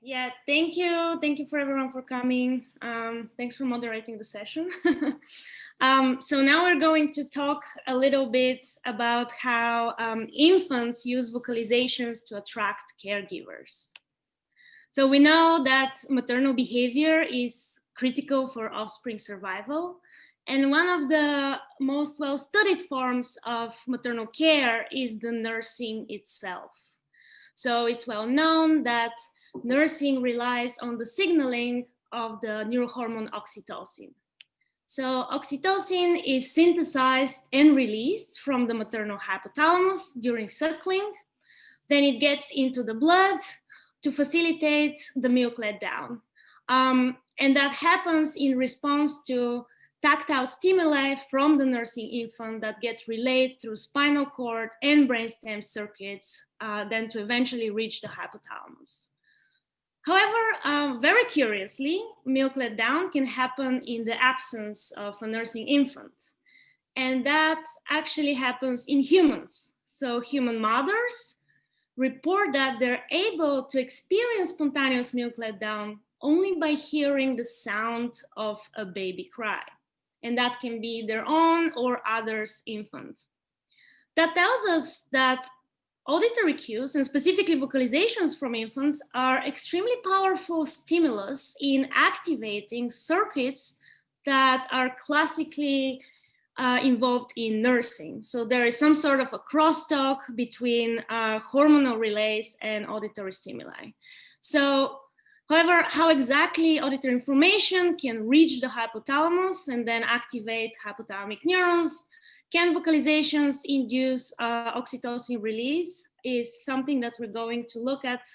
Yeah, thank you. Thank you for everyone for coming. Thanks for moderating the session. So now we're going to talk a little bit about how infants use vocalizations to attract caregivers. So we know that maternal behavior is critical for offspring survival. And one of the most well-studied forms of maternal care is the nursing itself. So it's well known that nursing relies on the signaling of the neurohormone oxytocin. So oxytocin is synthesized and released from the maternal hypothalamus during suckling. Then it gets into the blood to facilitate the milk let down. And that happens in response to tactile stimuli from the nursing infant that get relayed through spinal cord and brainstem circuits, then to eventually reach the hypothalamus. However, very curiously, milk let down can happen in the absence of a nursing infant. And that actually happens in humans. So human mothers report that they're able to experience spontaneous milk let down only by hearing the sound of a baby cry. And that can be their own or others' infant. That tells us that auditory cues, and specifically vocalizations from infants, are extremely powerful stimulus in activating circuits that are classically involved in nursing. So there is some sort of a crosstalk between hormonal relays and auditory stimuli. So, however, how exactly auditory information can reach the hypothalamus and then activate hypothalamic neurons, can vocalizations induce oxytocin release, is something that we're going to look at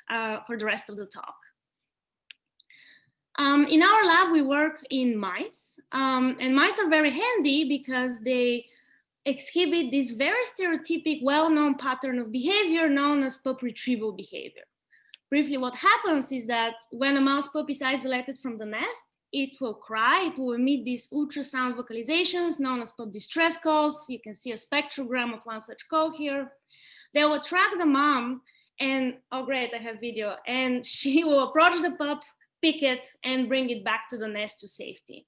for the rest of the talk. In our lab, we work in mice, and mice are very handy because they exhibit this very stereotypic, well-known pattern of behavior known as pup retrieval behavior. Briefly, what happens is that when a mouse pup is isolated from the nest, it will cry, it will emit these ultrasound vocalizations known as pup distress calls. You can see a spectrogram of one such call here. They will attract the mom and, oh great, I have video, and she will approach the pup, pick it, and bring it back to the nest to safety.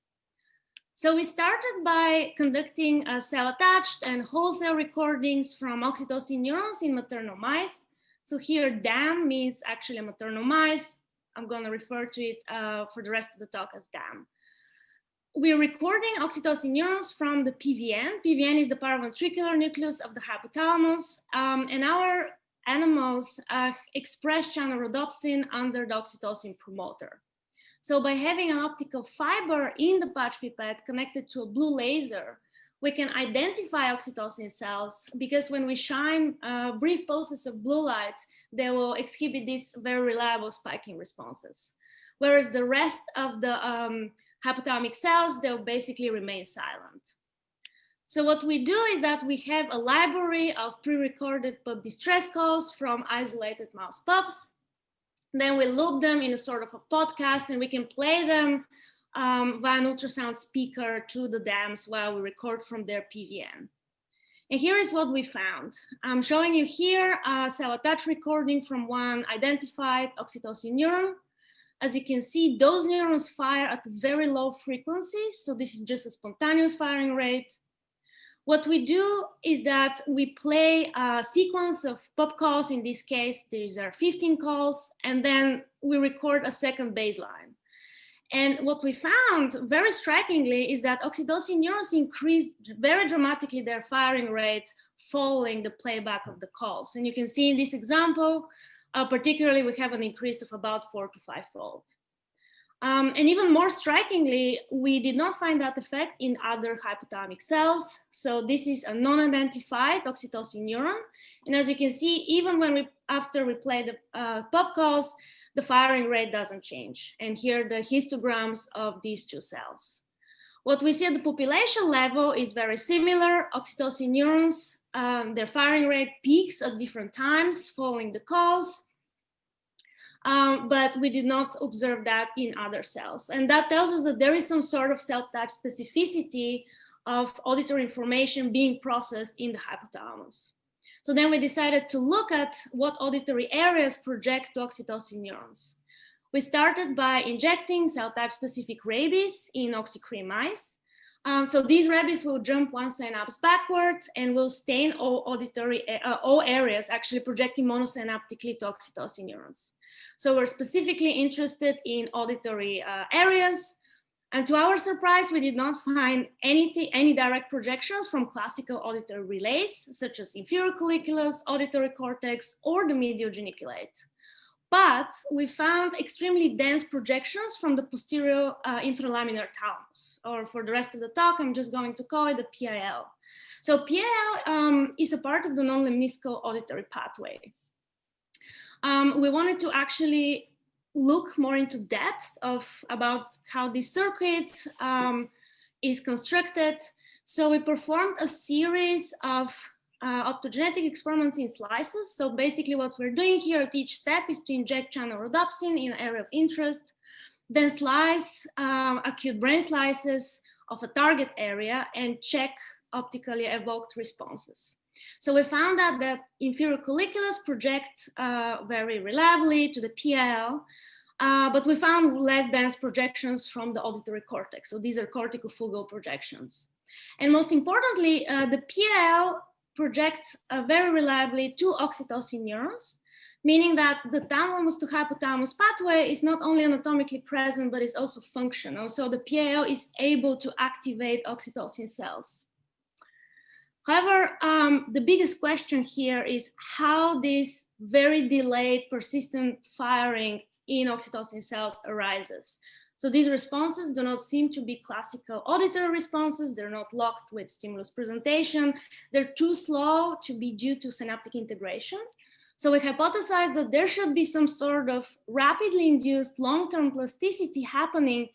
So we started by conducting cell-attached and whole cell recordings from oxytocin neurons in maternal mice. So here, DAM means actually a maternal mice. I'm going to refer to it for the rest of the talk as DAM. We're recording oxytocin neurons from the PVN. PVN is the paraventricular nucleus of the hypothalamus, and our animals express channel rhodopsin under the oxytocin promoter. So by having an optical fiber in the patch pipette connected to a blue laser, we can identify oxytocin cells because when we shine brief pulses of blue light, they will exhibit these very reliable spiking responses. Whereas the rest of the hypothalamic cells, they'll basically remain silent. So what we do is that we have a library of pre-recorded pup distress calls from isolated mouse pups. Then we loop them in a sort of a podcast and we can play them via an ultrasound speaker to the dams while we record from their PVN. And here is what we found. I'm showing you here a cell-attached recording from one identified oxytocin neuron. As you can see, those neurons fire at very low frequencies. So this is just a spontaneous firing rate. What we do is that we play a sequence of pup calls. In this case, these are 15 calls, and then we record a second baseline. And what we found, very strikingly, is that oxytocin neurons increased very dramatically their firing rate following the playback of the calls. And you can see in this example, particularly, we have an increase of about 4 to 5-fold. And even more strikingly, we did not find that effect in other hypothalamic cells. So this is a non-identified oxytocin neuron. And as you can see, even after we play the pup calls, the firing rate doesn't change. And here are the histograms of these two cells. What we see at the population level is very similar. Oxytocin neurons, their firing rate peaks at different times following the calls. But we did not observe that in other cells. And that tells us that there is some sort of cell-type specificity of auditory information being processed in the hypothalamus. So then we decided to look at what auditory areas project to oxytocin neurons. We started by injecting cell type specific rabies in oxycream mice. So these rabies will jump one synapse backward and will stain all areas, actually projecting monosynaptically to oxytocin neurons. So we're specifically interested in auditory areas. And to our surprise, we did not find any direct projections from classical auditory relays, such as inferior colliculus, auditory cortex, or the medial geniculate. But we found extremely dense projections from the posterior infralaminar thalamus, or for the rest of the talk, I'm just going to call it the PIL. So PIL is a part of the non-lemniscal auditory pathway. We wanted to actually look more into depth about how this circuit is constructed. So we performed a series of optogenetic experiments in slices. So basically what we're doing here at each step is to inject channel rhodopsin in an area of interest, then slice acute brain slices of a target area and check optically evoked responses. So we found out that inferior colliculus project very reliably to the PIL, but we found less dense projections from the auditory cortex. So these are corticofugal projections. And most importantly, the PIL projects very reliably to oxytocin neurons, meaning that the thalamus to hypothalamus pathway is not only anatomically present, but is also functional. So the PIL is able to activate oxytocin cells. However, the biggest question here is how this very delayed persistent firing in oxytocin cells arises. So these responses do not seem to be classical auditory responses. They're not locked with stimulus presentation. They're too slow to be due to synaptic integration. So we hypothesized that there should be some sort of rapidly induced long-term plasticity happening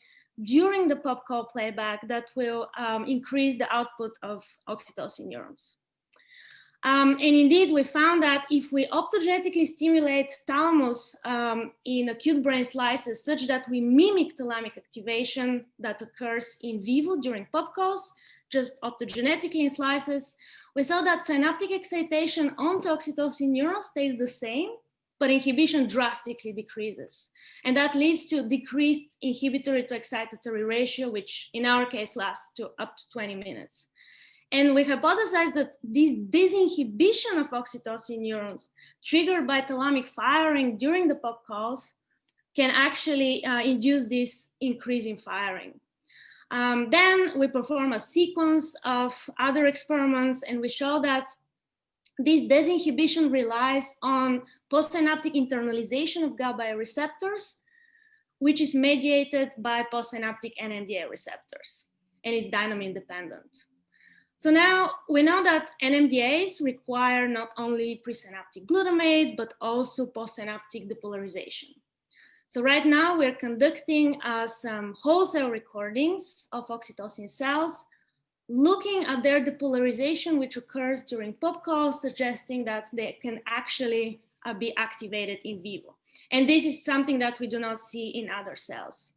during the pop call playback that will increase the output of oxytocin neurons. And indeed, we found that if we optogenetically stimulate thalamus in acute brain slices such that we mimic thalamic activation that occurs in vivo during pop calls, just optogenetically in slices, we saw that synaptic excitation onto oxytocin neurons stays the same, but inhibition drastically decreases. And that leads to decreased inhibitory to excitatory ratio, which in our case lasts to up to 20 minutes. And we hypothesized that this disinhibition of oxytocin neurons triggered by thalamic firing during the pop calls can actually induce this increase in firing. Then we perform a sequence of other experiments, and we show that this disinhibition relies on postsynaptic internalization of GABA receptors, which is mediated by postsynaptic NMDA receptors, and is dynamo independent. So now we know that NMDAs require not only presynaptic glutamate, but also postsynaptic depolarization. So right now we're conducting some whole cell recordings of oxytocin cells, looking at their depolarization, which occurs during pop calls, suggesting that they can actually be activated in vivo. And this is something that we do not see in other cells.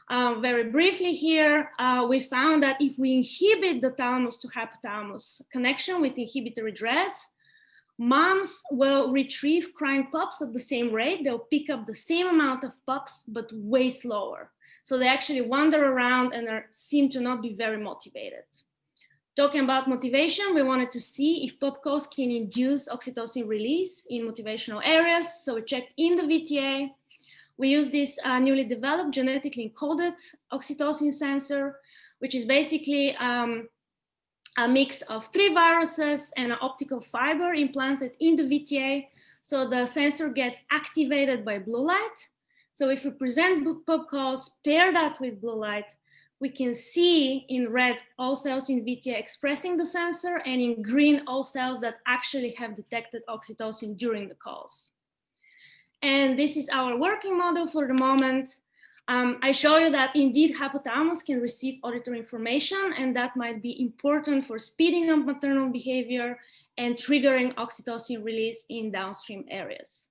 Very briefly here, we found that if we inhibit the thalamus to hypothalamus connection with inhibitory dreads, moms will retrieve crying pups at the same rate. They'll pick up the same amount of pups, but way slower. So they actually wander around and seem to not be very motivated. Talking about motivation, we wanted to see if pop calls can induce oxytocin release in motivational areas. So we checked in the VTA. We used this newly developed genetically encoded oxytocin sensor, which is basically a mix of 3 viruses and an optical fiber implanted in the VTA. So the sensor gets activated by blue light. So if we present pop calls, pair that with blue light, we can see in red all cells in VTA expressing the sensor, and in green all cells that actually have detected oxytocin during the calls. And this is our working model for the moment. I show you that indeed hypothalamus can receive auditory information, and that might be important for speeding up maternal behavior and triggering oxytocin release in downstream areas.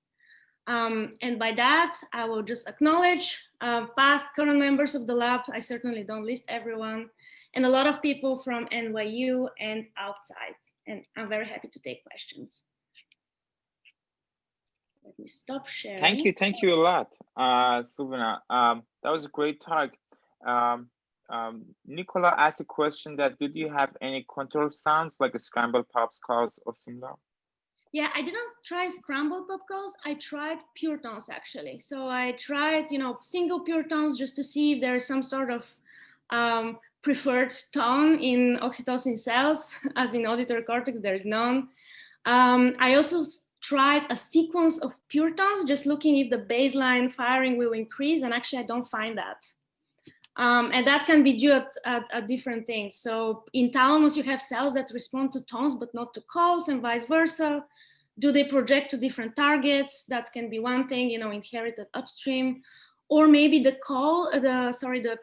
And by that, I will just acknowledge past, current members of the lab. I certainly don't list everyone, and a lot of people from NYU and outside. And I'm very happy to take questions. Let me stop sharing. Thank you a lot, Silvana. That was a great talk. Nicola asked a question that did you have any control sounds like a scrambled pops calls or similar? Yeah, I didn't try scrambled pop calls. I tried pure tones actually. So I tried, single pure tones just to see if there's some sort of preferred tone in oxytocin cells, as in auditory cortex, there's none. I also tried a sequence of pure tones, just looking if the baseline firing will increase, and actually I don't find that. And that can be due at different things. So in thalamus, you have cells that respond to tones, but not to calls, and vice versa. Do they project to different targets? That can be one thing, inherited upstream. Or maybe the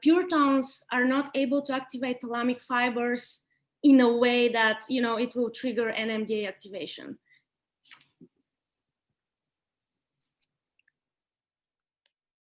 pure tones are not able to activate thalamic fibers in a way that, it will trigger NMDA activation.